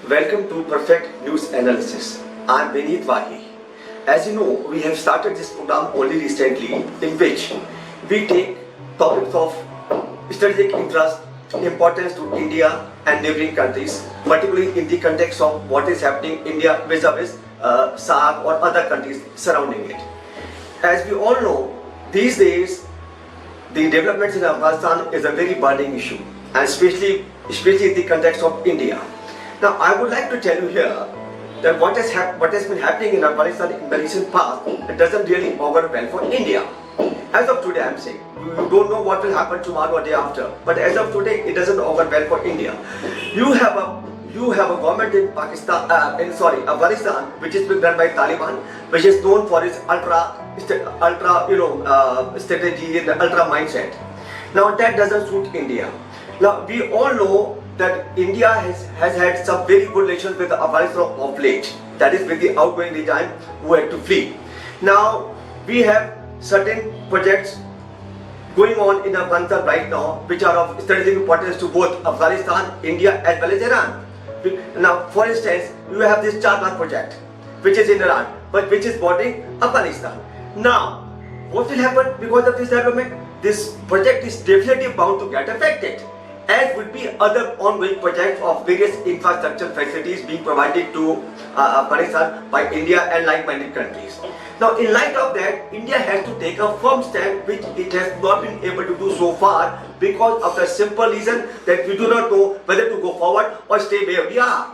Welcome to Perfect News Analysis. I am Vineet Wahi. As you know, we have started this program only recently, in which we take topics of strategic interest, importance to India and neighboring countries, particularly in the context of what is happening in India vis-a-vis SAARC or other countries surrounding it. As we all know, these days the developments in Afghanistan is a very burning issue, and especially in the context of India. Now, I would like to tell you here that what has been happening in Afghanistan in the recent past, it doesn't really augur well for India. As of today, I'm saying, you don't know what will happen tomorrow or day after, but as of today, it doesn't augur well for India. You have a government in Afghanistan, which is being run by Taliban, which is known for its ultra strategy and ultra mindset. Now, that doesn't suit India. Now, we all know that India has had some very good relations with Afghanistan of late, that is with the outgoing regime who had to flee. Now, we have certain projects going on in Afghanistan right now which are of strategic importance to both Afghanistan, India as well as Iran. Now, for instance, you have this Charbagh project which is in Iran but which is bordering Afghanistan. Now, what will happen because of this development? This project is definitely bound to get affected, as would be other ongoing projects of various infrastructure facilities being provided to Afghanistan by India and like-minded countries. Now, in light of that, India has to take a firm stand, which it has not been able to do so far because of the simple reason that we do not know whether to go forward or stay where we are.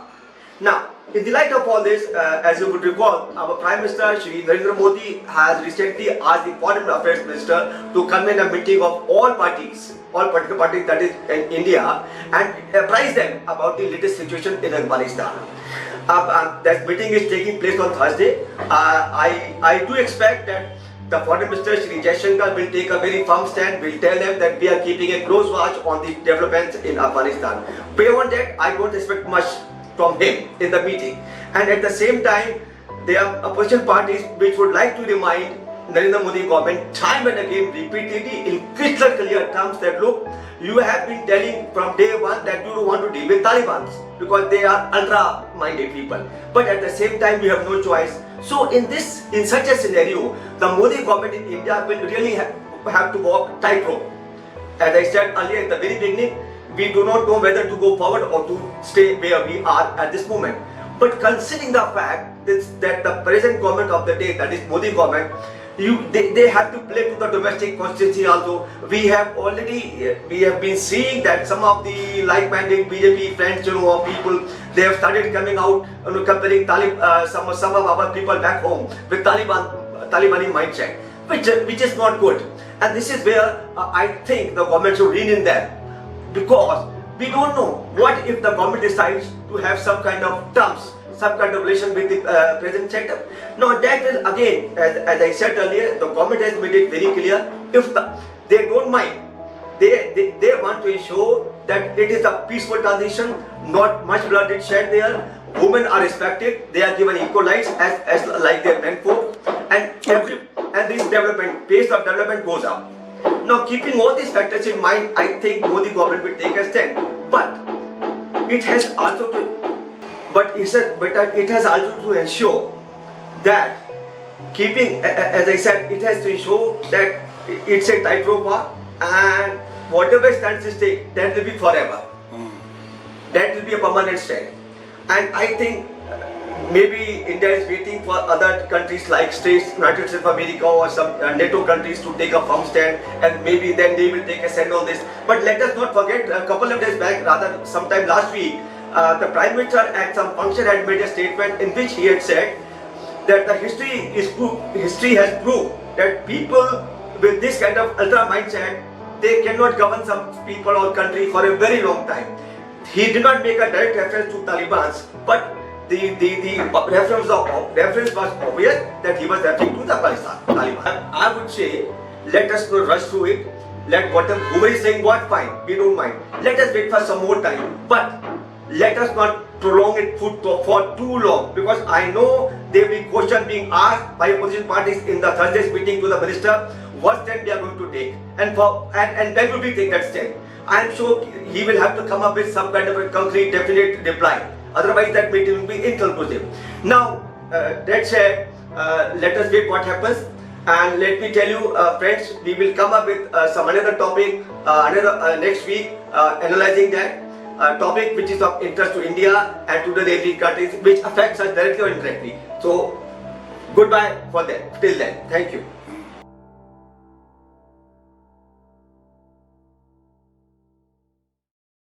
Now, in the light of all this, as you would recall, our Prime Minister Shri Narendra Modi has recently asked the Foreign Affairs Minister to convene a meeting of all political parties that is in India, and apprise them about the latest situation in Afghanistan. That meeting is taking place on Thursday. I do expect that the Foreign Minister Shri Jaishankar will take a very firm stand, will tell them that we are keeping a close watch on the developments in Afghanistan. Beyond that, I don't expect much from him in the meeting. And at the same time, there are opposition parties which would like to remind Narendra Modi government time and again repeatedly in crystal clear terms that look, you have been telling from day one that you don't want to deal with Taliban because they are ultra-minded people. But at the same time, you have no choice. So in such a scenario, the Modi government in India will really have to walk tightrope. As I said earlier at the very beginning, we do not know whether to go forward or to stay where we are at this moment. But considering the fact that the present government of the day, that is Modi government, they have to play to the domestic constituency also. We have been seeing that some of the like-minded BJP friends, of people, they have started coming out comparing some of our people back home with Talibani mindset, which is not good. And this is where I think the government should rein in there, because we don't know what if the government decides to have some kind of terms, some kind of relation with the present setup. Now, that will again, as I said earlier, the government has made it very clear, if they don't mind, they want to ensure that it is a peaceful transition, not much blood is shed there, women are respected, they are given equal rights as like their men folk, and this pace of development goes up. Now, keeping all these factors in mind, I think Modi government will take a stand. But it has also to ensure that as I said, it has to ensure that it's a tightrope walk, and whatever stands is take, that will be forever. That will be a permanent stand. And I think maybe India is waiting for other countries like United States of America or some NATO countries to take a firm stand, and maybe then they will take a stand on this. But let us not forget, a couple of days back, rather sometime last week, the Prime Minister at some function had made a statement in which he had said that the history has proved that people with this kind of ultra mindset, they cannot govern some people or country for a very long time. He did not make a direct reference to Taliban, but the reference was obvious that he was referring to the Taliban. I would say, let us not rush through it. Let whoever is saying what, fine, we don't mind. Let us wait for some more time. But let us not prolong it for too long, because I know there will be questions being asked by opposition parties in the Thursday's meeting to the minister, what step they are going to take, and when will we take that step. I am sure he will have to come up with some kind of a concrete, definite reply. Otherwise, that meeting will be inconclusive. Now, that said, let us wait what happens. And let me tell you, friends, we will come up with some another topic next week, analyzing that topic which is of interest to India and to the neighboring countries, which affects us directly or indirectly. So, goodbye for that. Till then, thank you.